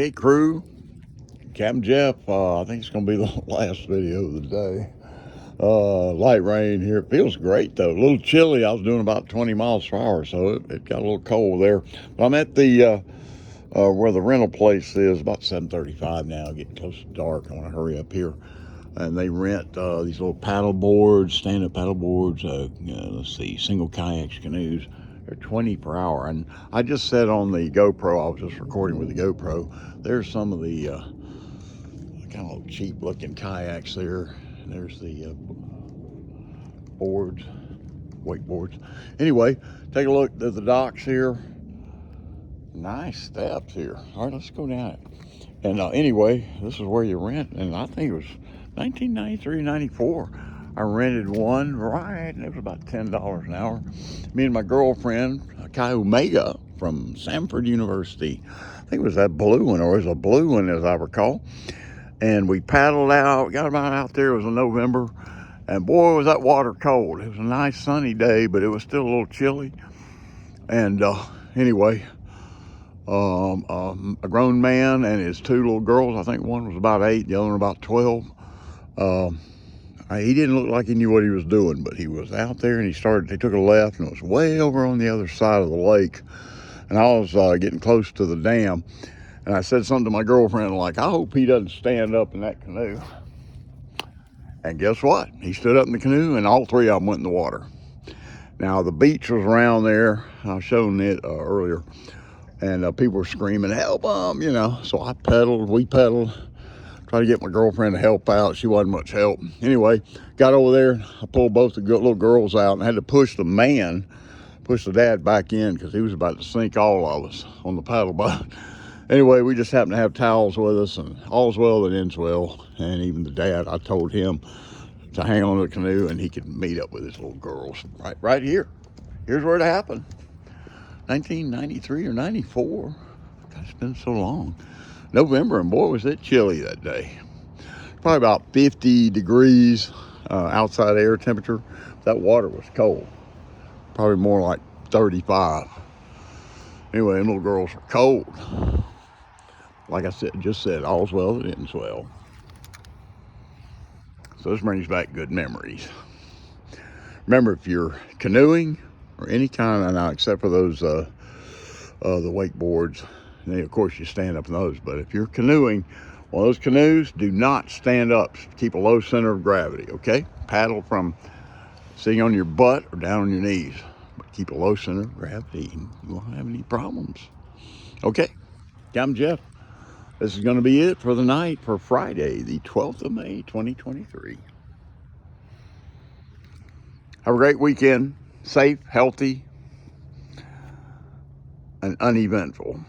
Hey crew, Captain Jeff, I think it's going to be the last video of the day. Light rain here. It feels great though. A little chilly. I was doing about 20 miles per hour, so it got a little cold there. But I'm at the where the rental place is, about 7:35 now, getting close to dark. I want to hurry up here. And they rent these little paddle boards, stand-up paddle boards, let's see, single kayaks, canoes. They're 20 per hour. And I just said on the GoPro, I was just recording with the GoPro, there's some of the kind of cheap looking kayaks there. There's the boards, wakeboards. Anyway, take a look at the docks here. Nice steps here. All right, let's go down it. And anyway, this is where you rent, and I think it was 1993, 94. I rented one, right, and it was about $10 an hour. Me and my girlfriend, Kai Omega from Samford University, I think it was that blue one, or it was a blue one as I recall. And we paddled out, got about out there, it was in November, and boy, was that water cold. It was a nice sunny day, but it was still a little chilly. And anyway, a grown man and his two little girls. I think one was about 8, the other one about 12. He didn't look like he knew what he was doing, but he was out there and he took a left and it was way over on the other side of the lake. And I was getting close to the dam. And I said something to my girlfriend like, I hope he doesn't stand up in that canoe. And guess what? He stood up in the canoe and all three of them went in the water. Now the beach was around there. I was showing it earlier. And people were screaming, help them, you know. So we pedaled, tried to get my girlfriend to help out. She wasn't much help. Anyway, got over there. I pulled both the little girls out and had to push the dad back in because he was about to sink all of us on the paddle boat. Anyway, we just happened to have towels with us, and all's well that ends well. And even the dad, I told him to hang on to the canoe and he could meet up with his little girls right here. Here's where it happened. 1993 or 94. God, it's been so long. November, and boy, was it chilly that day. Probably about 50 degrees outside air temperature. That water was cold. Probably more like 35. Anyway, them little girls were cold. Like I just said, all's well that ends well. So this brings back good memories. Remember, if you're canoeing or any kind of, now except for those the wakeboards, and then of course you stand up in those, but if you're canoeing, one of those canoes, do not stand up. Keep a low center of gravity, okay? Paddle from sitting on your butt or down on your knees, but keep a low center of gravity. You won't have any problems. Okay, I'm Jeff. This is going to be it for the night for Friday, the 12th of May, 2023. Have a great weekend. Safe, healthy, and uneventful.